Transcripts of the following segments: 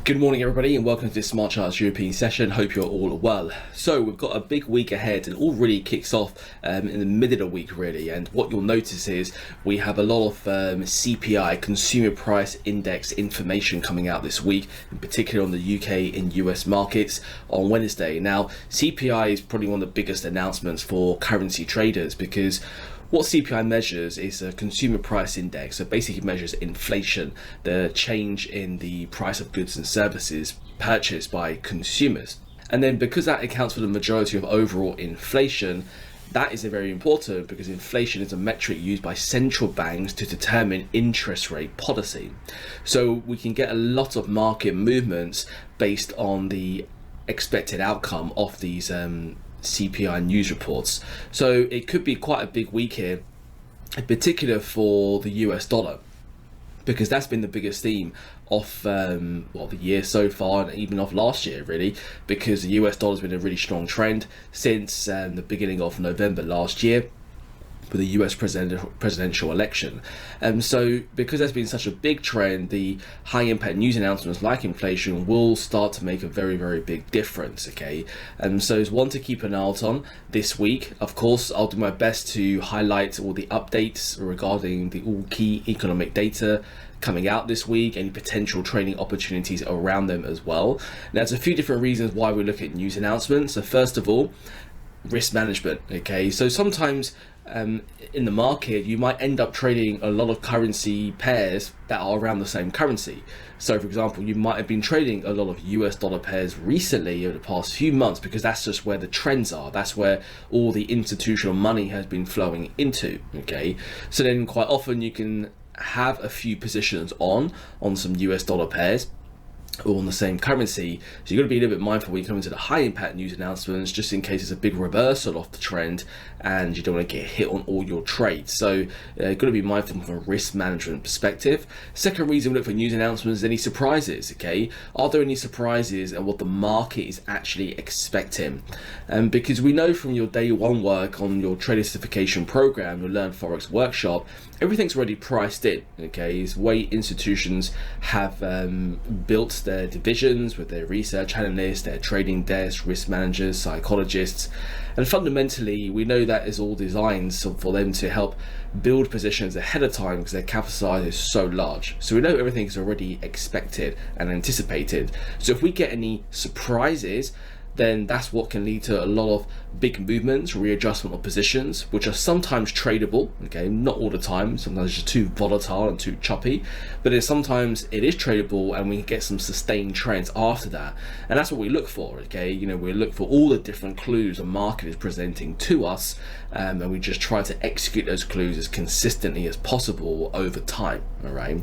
Good morning everybody and welcome to this Smart Charts European session. Hope you're all well. So we've got a big week ahead and all really kicks off in the middle of the week really, and what you'll notice is we have a lot of CPI, Consumer Price Index information coming out this week, in particular on the UK and US markets on Wednesday. Now CPI is probably one of the biggest announcements for currency traders because what CPI measures is a consumer price index. So basically it measures inflation, the change in the price of goods and services purchased by consumers. And then because that accounts for the majority of overall inflation, that is very important because inflation is a metric used by central banks to determine interest rate policy. So we can get a lot of market movements based on the expected outcome of these CPI news reports. So it could be quite a big week here, in particular for the US dollar, because that's been the biggest theme of the year so far, and even of last year really, because the US dollar has been a really strong trend since the beginning of November last year with the US presidential election. So because there's been such a big trend, the high impact news announcements like inflation will start to make a very, very big difference, okay? So it's one to keep an eye out on this week. Of course, I'll do my best to highlight all the updates regarding the all key economic data coming out this week, any potential trading opportunities around them as well. Now, there's a few different reasons why we look at news announcements. So first of all, risk management, okay? So sometimes in the market you might end up trading a lot of currency pairs that are around the same currency. So for example, you might have been trading a lot of US dollar pairs recently over the past few months because that's just where the trends are, that's where all the institutional money has been flowing into, okay? So then quite often you can have a few positions on some US dollar pairs all on the same currency. So you've got to be a little bit mindful when you come into the high impact news announcements, just in case it's a big reversal of the trend and you don't want to get hit on all your trades. So you've got to be mindful from a risk management perspective. Second reason we look for news announcements is any surprises, okay? Are there any surprises and what the market is actually expecting? Because we know from your day one work on your trader certification program, your Learn Forex workshop, everything's already priced in, okay? It's the way institutions have built their divisions with their research analysts, their trading desks, risk managers, psychologists, and fundamentally we know that is all designed for them to help build positions ahead of time because their capital size is so large. So we know everything is already expected and anticipated. So if we get any surprises, then that's what can lead to a lot of big movements, readjustment of positions, which are sometimes tradable, okay, not all the time, sometimes it's just too volatile and too choppy, but sometimes it is tradable and we can get some sustained trends after that. And that's what we look for, okay? You know, we look for all the different clues the market is presenting to us, and we just try to execute those clues as consistently as possible over time, all right?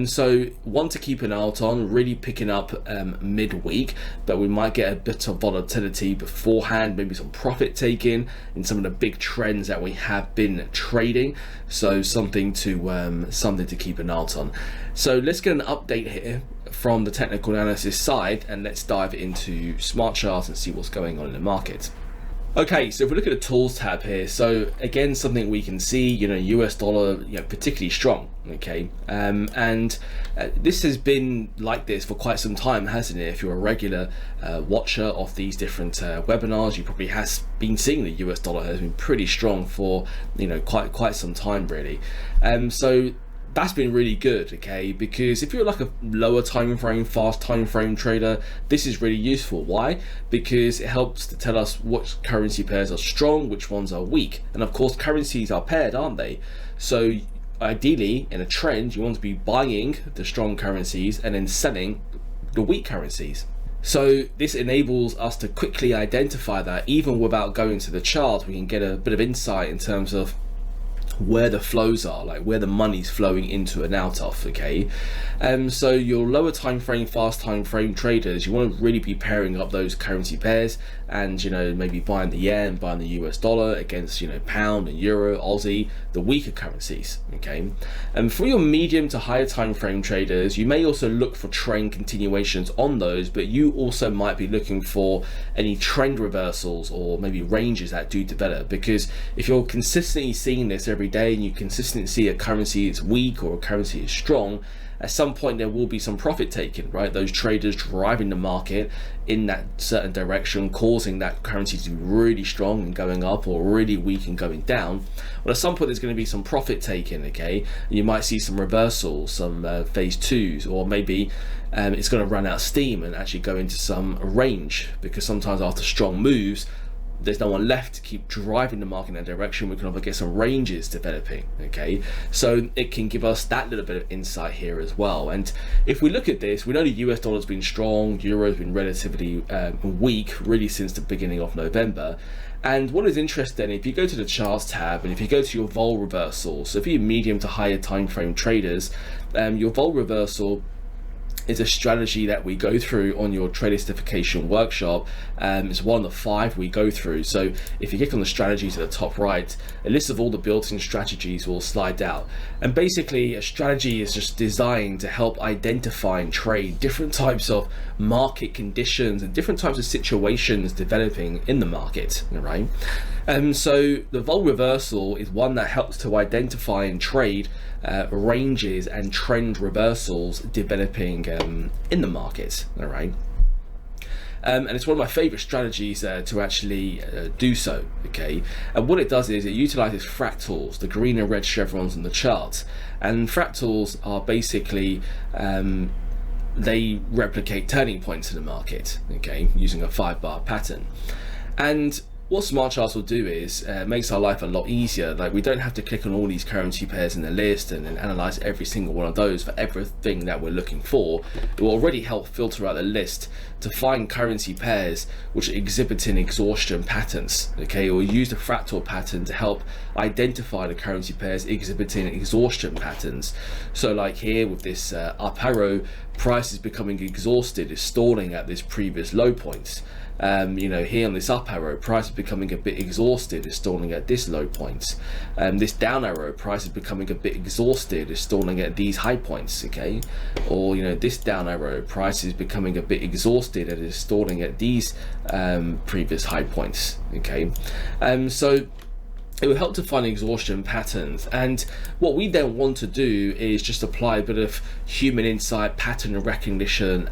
So one to keep an eye out on, really picking up midweek, but we might get a bit of volatility beforehand, maybe some profit taking in some of the big trends that we have been trading. So something to keep an eye out on. So let's get an update here from the technical analysis side and let's dive into smart charts and see what's going on in the market. Okay, so if we look at the tools tab here, so again, something we can see, you know, US dollar, particularly strong, okay? This has been like this for quite some time, hasn't it? If you're a regular watcher of these different webinars, you probably has been seeing the US dollar has been pretty strong for, quite some time really. So that's been really good, okay? Because if you're like a lower time frame, fast time frame trader, this is really useful. Why? Because it helps to tell us what currency pairs are strong, which ones are weak. And of course, currencies are paired, aren't they? So ideally, in a trend, you want to be buying the strong currencies and then selling the weak currencies. So this enables us to quickly identify that even without going to the chart, we can get a bit of insight in terms of where the flows are, like where the money's flowing into and out of, okay? So your lower time frame, fast time frame traders, you want to really be pairing up those currency pairs and, maybe buying the yen, buying the US dollar against, pound and euro, Aussie, the weaker currencies, okay? And for your medium to higher time frame traders, you may also look for trend continuations on those, but you also might be looking for any trend reversals or maybe ranges that do develop, because if you're consistently seeing this every day and you consistently see a currency is weak or a currency is strong, at some point there will be some profit taken, right? Those traders driving the market in that certain direction, causing that currency to be really strong and going up, or really weak and going down. Well, at some point there's going to be some profit taken, okay? You might see some reversals, some phase twos, or maybe it's going to run out of steam and actually go into some range, because sometimes after strong moves there's no one left to keep driving the market in that direction. We can often get some ranges developing, okay? So it can give us that little bit of insight here as well. And if we look at this, we know the US dollar's been strong, Euro's been relatively weak really since the beginning of November. And what is interesting, if you go to the charts tab and if you go to your vol reversal, so if you're medium to higher time frame traders, your vol reversal is a strategy that we go through on your trade certification workshop. It's one of the 5 we go through. So if you click on the strategies at the top right, a list of all the built-in strategies will slide out. And basically a strategy is just designed to help identify and trade different types of market conditions and different types of situations developing in the market, right? So the vol reversal is one that helps to identify and trade ranges and trend reversals developing in the market, all right? And it's one of my favorite strategies to actually do so, okay? And what it does is it utilizes fractals, the green and red chevrons in the chart. And fractals are basically they replicate turning points in the market, okay, using a 5-bar pattern. And what smart charts will do is makes our life a lot easier. Like, we don't have to click on all these currency pairs in the list and then analyze every single one of those for everything that we're looking for. It will already help filter out the list to find currency pairs which are exhibiting exhaustion patterns, okay? Or use the fractal pattern to help identify the currency pairs exhibiting exhaustion patterns. So like here with this up arrow, price is becoming exhausted, is stalling at this previous low point. You know, here on this up arrow, price is becoming a bit exhausted, is stalling at this low points. This down arrow, price is becoming a bit exhausted, is stalling at these high points, okay? Or, you know, this down arrow, price is becoming a bit exhausted and is stalling at these previous high points, okay? So it will help to find exhaustion patterns, and what we then want to do is just apply a bit of human insight, pattern recognition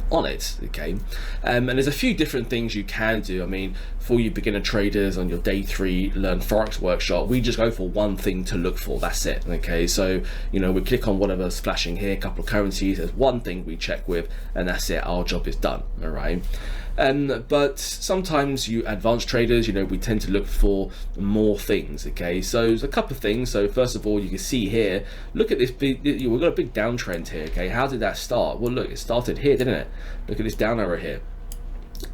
on it, okay? And there's a few different things you can do. I mean, for you beginner traders on your day 3 Learn Forex workshop, we just go for one thing to look for, that's it, okay? So, you know, we click on whatever's flashing here, a couple of currencies, there's one thing we check with, and that's it, our job is done, all right? But sometimes you advanced traders, you know, we tend to look for more things, okay? So there's a couple of things. So first of all, you can see here, look at this big, we've got a big downtrend here, okay? How did that start? Well, look, it started here, didn't it? Look at this down arrow here.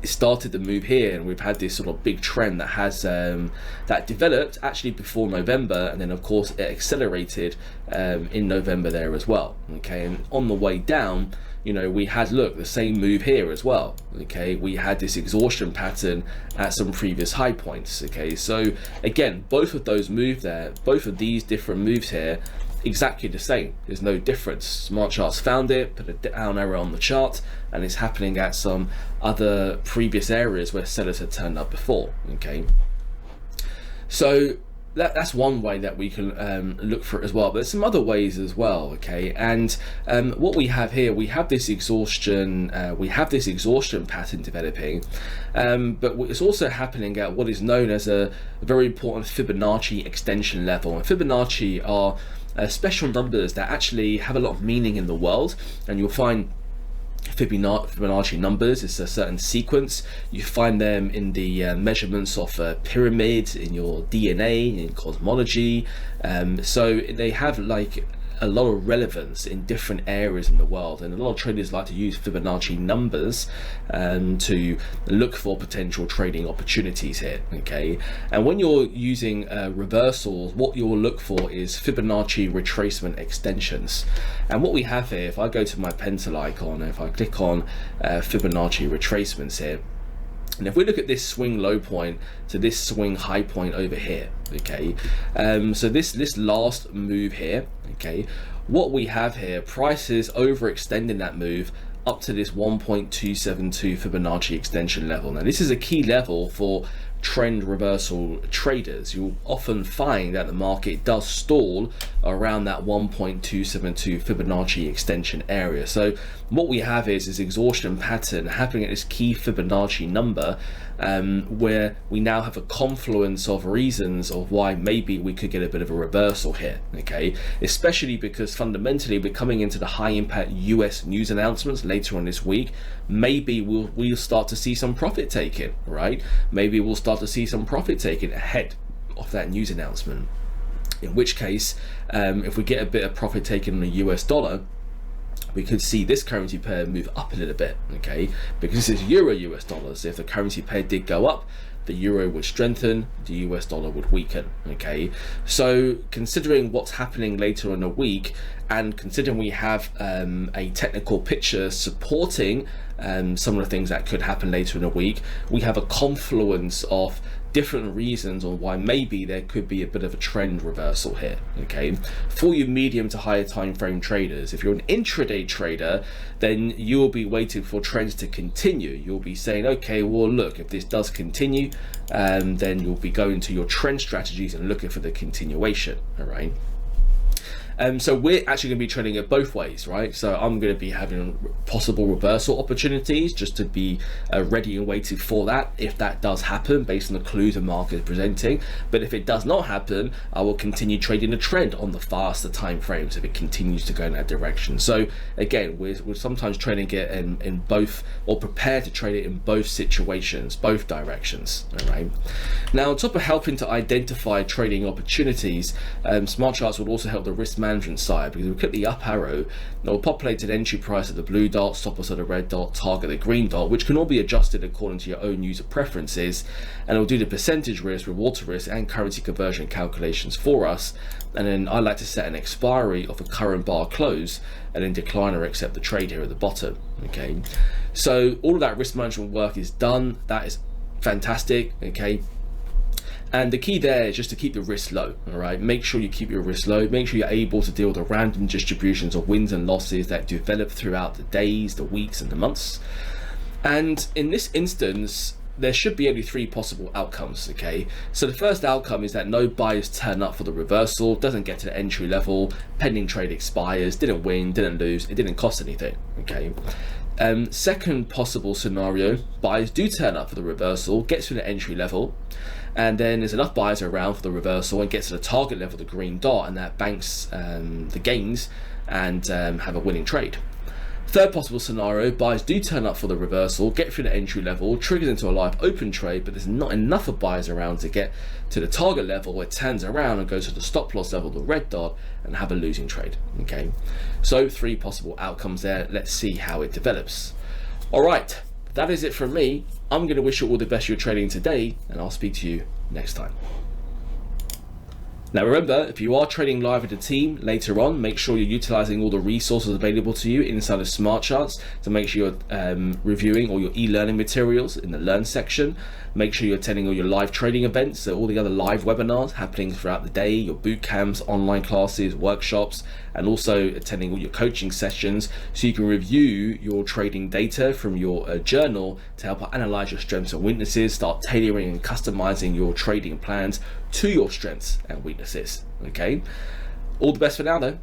It started to move here, and we've had this sort of big trend that has that developed actually before November, and then of course it accelerated in November there as well, okay? And on the way down, you know, we had, look, the same move here as well, okay? We had this exhaustion pattern at some previous high points, okay? So again, both of those move there, both of these different moves here, exactly the same. There's no difference. Smart Charts found it, put a down arrow on the chart, and it's happening at some other previous areas where sellers had turned up before, okay? So that's one way that we can look for it as well, but there's some other ways as well, okay? And what we have here, we have this exhaustion pattern developing, but it's also happening at what is known as a very important Fibonacci extension level. And Fibonacci are special numbers that actually have a lot of meaning in the world, and you'll find Fibonacci numbers is a certain sequence. You find them in the measurements of pyramids, in your DNA, in cosmology. So they have like a lot of relevance in different areas in the world, and a lot of traders like to use Fibonacci numbers to look for potential trading opportunities here, okay? And when you're using reversals, what you'll look for is Fibonacci retracement extensions. And what we have here, if I go to my pencil icon, if I click on Fibonacci retracements here, and if we look at this swing low point to this swing high point over here, okay, so this last move here, okay, what we have here, prices overextending that move up to this 1.272 Fibonacci extension level. Now this is a key level for trend reversal traders, you'll often find that the market does stall around that 1.272 Fibonacci extension area. So what we have is this exhaustion pattern happening at this key Fibonacci number, where we now have a confluence of reasons of why maybe we could get a bit of a reversal here, okay? Especially because fundamentally we're coming into the high impact US news announcements later on this week. Maybe we'll start to see some profit taking, right? Maybe we'll start to see some profit taking ahead of that news announcement. In which case, if we get a bit of profit taken on the US dollar, we could see this currency pair move up a little bit, okay? Because this is Euro US dollars. So if the currency pair did go up, the euro would strengthen, the US dollar would weaken, okay? So considering what's happening later in the week, and considering we have a technical picture supporting some of the things that could happen later in the week, we have a confluence of different reasons on why maybe there could be a bit of a trend reversal here, okay? For you medium to higher time frame traders, if you're an intraday trader, then you will be waiting for trends to continue. You'll be saying, okay, well look, if this does continue, then you'll be going to your trend strategies and looking for the continuation, all right? So we're actually going to be trading it both ways, right? So I'm going to be having possible reversal opportunities just to be ready and waiting for that if that does happen based on the clues the market is presenting. But if it does not happen, I will continue trading the trend on the faster time frames if it continues to go in that direction. So again, we're sometimes trading it in both, or prepared to trade it in both situations, both directions, all right? Now, on top of helping to identify trading opportunities, smart charts will also help the risk management side, because if we click the up arrow, it will populate an entry price at the blue dot, stop loss at the red dot, target the green dot, which can all be adjusted according to your own user preferences, and it will do the percentage risk, reward to risk, and currency conversion calculations for us. And then I like to set an expiry of a current bar close, and then decline or accept the trade here at the bottom, okay? So all of that risk management work is done. That is fantastic, okay? And the key there is just to keep the risk low, all right? Make sure you keep your risk low. Make sure you're able to deal with the random distributions of wins and losses that develop throughout the days, the weeks, and the months. And in this instance, there should be only three possible outcomes, okay? So the first outcome is that no buyers turn up for the reversal, doesn't get to the entry level, pending trade expires, didn't win, didn't lose, it didn't cost anything, okay? Second possible scenario, buyers do turn up for the reversal, gets to the entry level, and then there's enough buyers around for the reversal and gets to the target level, the green dot, and that banks the gains and have a winning trade. Third possible scenario, buyers do turn up for the reversal, get through the entry level, triggers into a live open trade, but there's not enough of buyers around to get to the target level, where it turns around and goes to the stop loss level, the red dot, and have a losing trade, okay? So three possible outcomes there. Let's see how it develops. All right, that is it from me. I'm going to wish you all the best you're trading today, and I'll speak to you next time. Now remember, if you are trading live with the team later on, make sure you're utilizing all the resources available to you inside of Smart Charts to make sure you're reviewing all your e-learning materials in the Learn section. Make sure you're attending all your live trading events, so all the other live webinars happening throughout the day, your boot camps, online classes, workshops, and also attending all your coaching sessions so you can review your trading data from your journal to help analyze your strengths and weaknesses, start tailoring and customizing your trading plans to your strengths and weaknesses, okay? All the best for now though.